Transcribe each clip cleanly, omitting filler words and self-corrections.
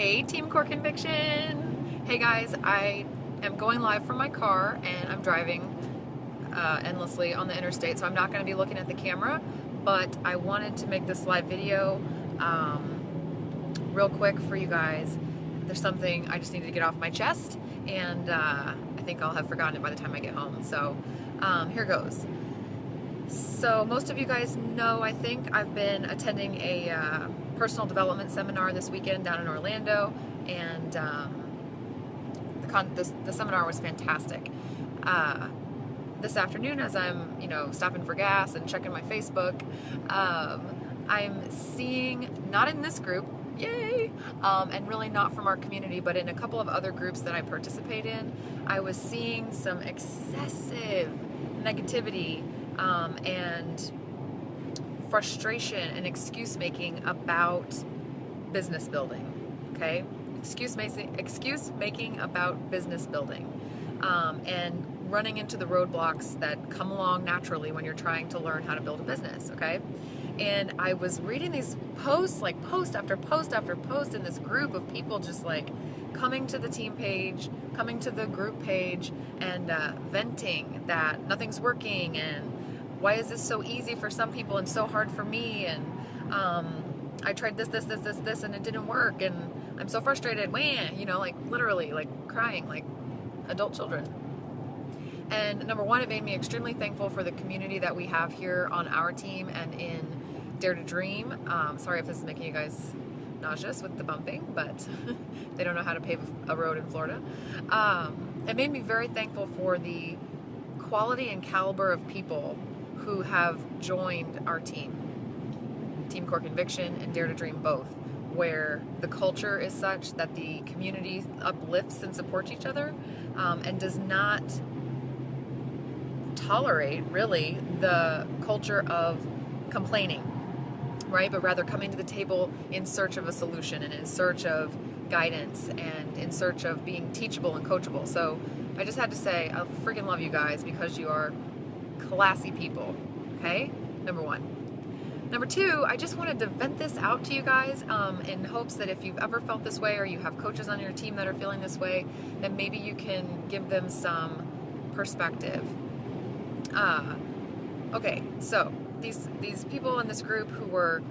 Hey Team Core Conviction! Hey guys, I am going live from my car and I'm driving endlessly on the interstate, so I'm not going to be looking at the camera, but I wanted to make this live video real quick for you guys. There's something I just needed to get off my chest, and I think I'll have forgotten it by the time I get home, so here goes. So most of you guys know, I think, I've been attending a personal development seminar this weekend down in Orlando, and the seminar was fantastic. This afternoon, as I'm stopping for gas and checking my Facebook, I'm seeing, not in this group, yay, and really not from our community, but in a couple of other groups that I participate in, I was seeing some excessive negativity and frustration and excuse making about business building. Okay, excuse making about business building, and running into the roadblocks that come along naturally when you're trying to learn how to build a business. Okay, and I was reading these posts, like post after post after post, in this group of people just like coming to the team page, coming to the group page, and venting that nothing's working, and why is this so easy for some people and so hard for me, and I tried this, and it didn't work, and I'm so frustrated, like literally like crying like adult children. And number one, it made me extremely thankful for the community that we have here on our team and in Dare to Dream. Sorry if this is making you guys nauseous with the bumping, but they don't know how to pave a road in Florida. It made me very thankful for the quality and caliber of people who have joined our team, Team Core Conviction and Dare to Dream both, where the culture is such that the community uplifts and supports each other, and does not tolerate really the culture of complaining, right? But rather coming to the table in search of a solution and in search of guidance and in search of being teachable and coachable. So I just had to say, I freaking love you guys because you are classy people. Okay, number one. Number two, I just wanted to vent this out to you guys in hopes that if you've ever felt this way, or you have coaches on your team that are feeling this way, then maybe you can give them some perspective. Okay, so these people in this group who were,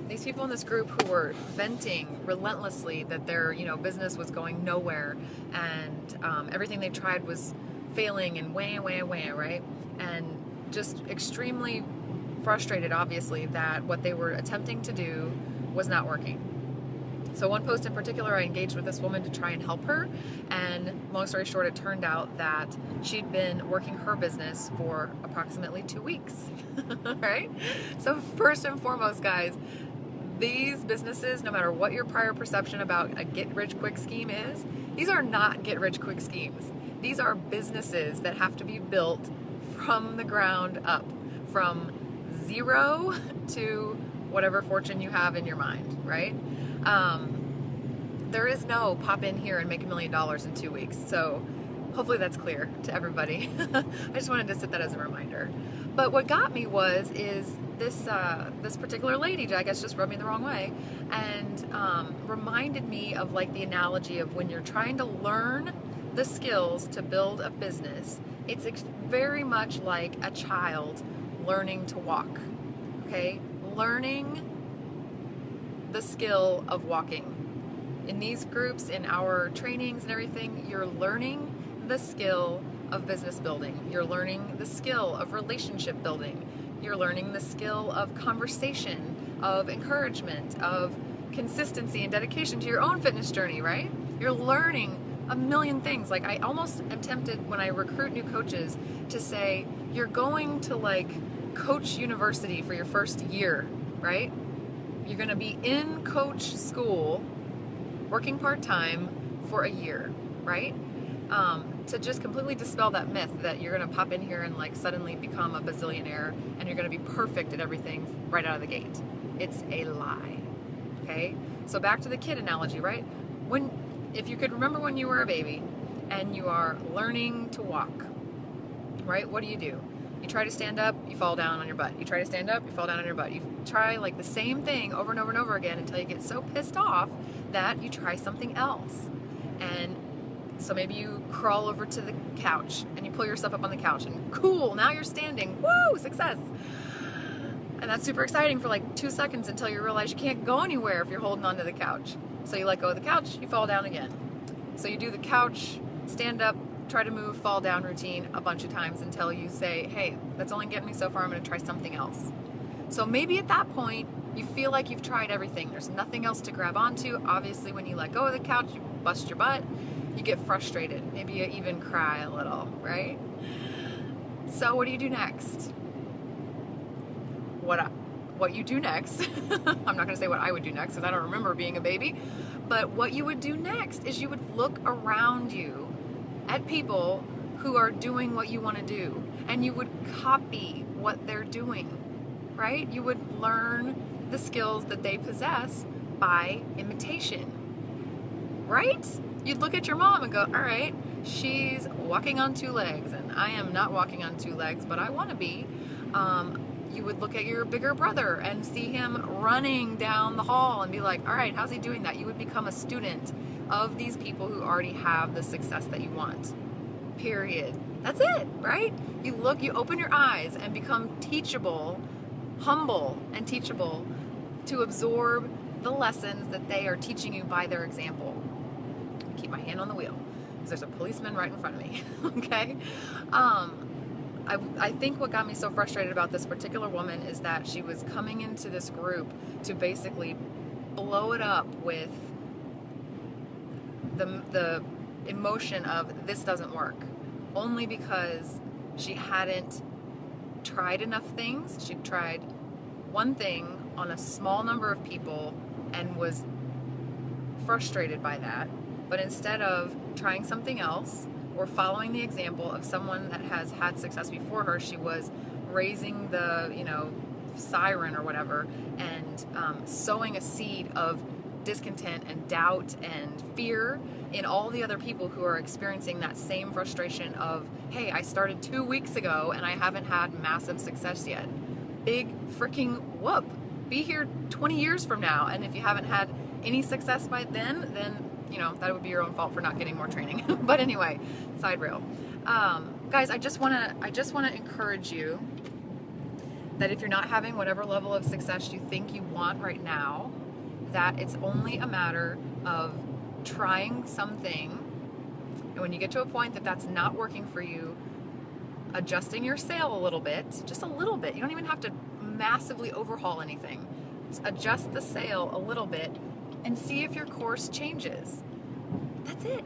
these people in this group who were venting relentlessly that their business was going nowhere, and everything they tried was failing, and right? And just extremely frustrated, obviously, that what they were attempting to do was not working. So one post in particular, I engaged with this woman to try and help her, and long story short, it turned out that she'd been working her business for approximately 2 weeks, right? So first and foremost, guys, these businesses, no matter what your prior perception about a get-rich-quick scheme is, these are not get-rich-quick schemes. These are businesses that have to be built from the ground up, from zero to whatever fortune you have in your mind, right? There is no pop in here and make $1 million in 2 weeks. So hopefully that's clear to everybody. I just wanted to set that as a reminder. But what got me is this particular lady, I guess, just rubbed me the wrong way, and reminded me of like the analogy of when you're trying to learn the skills to build a business. It's very much like a child learning to walk, okay? Learning the skill of walking. In these groups, in our trainings and everything, you're learning the skill of business building. You're learning the skill of relationship building. You're learning the skill of conversation, of encouragement, of consistency and dedication to your own fitness journey, right? You're learning a million things. Like, I almost am tempted when I recruit new coaches to say, you're going to like coach university for your first year, right? You're going to be in coach school, working part-time for a year, right? To just completely dispel that myth that you're going to pop in here and like suddenly become a bazillionaire and you're going to be perfect at everything right out of the gate. It's a lie, okay? So back to the kid analogy, right? If you could remember when you were a baby and you are learning to walk, right? What do? You try to stand up, you fall down on your butt. You try to stand up, you fall down on your butt. You try like the same thing over and over and over again until you get so pissed off that you try something else. And so maybe you crawl over to the couch and you pull yourself up on the couch and cool, now you're standing. Woo, success. And that's super exciting for like 2 seconds until you realize you can't go anywhere if you're holding onto the couch. So you let go of the couch, you fall down again. So you do the couch, stand up, try to move, fall down routine a bunch of times until you say, hey, that's only getting me so far, I'm gonna try something else. So maybe at that point, you feel like you've tried everything. There's nothing else to grab onto. Obviously, when you let go of the couch, you bust your butt, you get frustrated. Maybe you even cry a little, right? So what do you do next? What you do next, I'm not gonna say what I would do next because I don't remember being a baby, but what you would do next is you would look around you at people who are doing what you want to do, and you would copy what they're doing, right? You would learn the skills that they possess by imitation, right? You'd look at your mom and go, all right, she's walking on 2 legs, and I am not walking on 2 legs, but I want to be. You would look at your bigger brother and see him running down the hall and be like, all right, how's he doing that? You would become a student of these people who already have the success that you want. Period. That's it, right? You look, you open your eyes and become teachable, humble and teachable to absorb the lessons that they are teaching you by their example. Keep my hand on the wheel because there's a policeman right in front of me, okay? I think what got me so frustrated about this particular woman is that she was coming into this group to basically blow it up with the emotion of this doesn't work, only because she hadn't tried enough things. She'd tried one thing on a small number of people and was frustrated by that. But instead of trying something else or following the example of someone that has had success before her, she was raising the, siren or whatever, and sowing a seed of discontent and doubt and fear in all the other people who are experiencing that same frustration of, hey, I started 2 weeks ago and I haven't had massive success yet. Big freaking whoop. Be here 20 years from now, and if you haven't had any success by then that would be your own fault for not getting more training. But anyway, side rail. Guys, I just want to encourage you that if you're not having whatever level of success you think you want right now, that it's only a matter of trying something, and when you get to a point that that's not working for you, adjusting your sail a little bit, just a little bit. You don't even have to massively overhaul anything. Just adjust the sail a little bit and see if your course changes. That's it.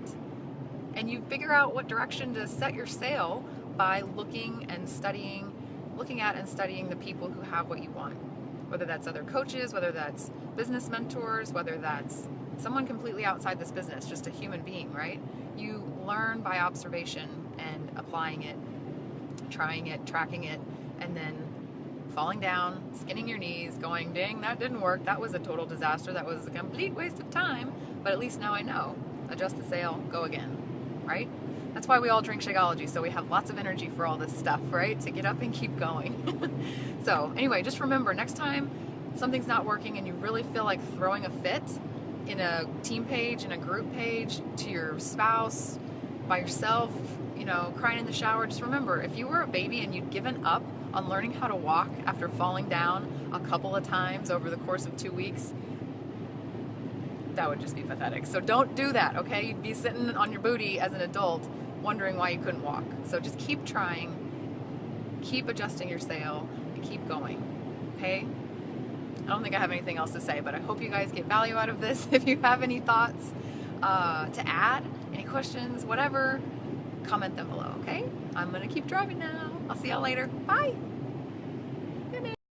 And you figure out what direction to set your sail by looking at and studying the people who have what you want. Whether that's other coaches, whether that's business mentors, whether that's someone completely outside this business, just a human being, right? You learn by observation and applying it, trying it, tracking it, and then falling down, skinning your knees, going, dang, that didn't work. That was a total disaster. That was a complete waste of time. But at least now I know. Adjust the sail, go again, right? That's why we all drink Shakeology, so we have lots of energy for all this stuff, right? To get up and keep going. So anyway, just remember, next time something's not working and you really feel like throwing a fit in a team page, in a group page, to your spouse, by yourself, crying in the shower, just remember, if you were a baby and you'd given up on learning how to walk after falling down a couple of times over the course of 2 weeks, that would just be pathetic. So don't do that, okay? You'd be sitting on your booty as an adult wondering why you couldn't walk. So just keep trying, keep adjusting your sail, and keep going, okay? I don't think I have anything else to say, but I hope you guys get value out of this. If you have any thoughts to add, any questions, whatever, comment them below, okay? I'm gonna keep driving now. I'll see y'all later. Bye.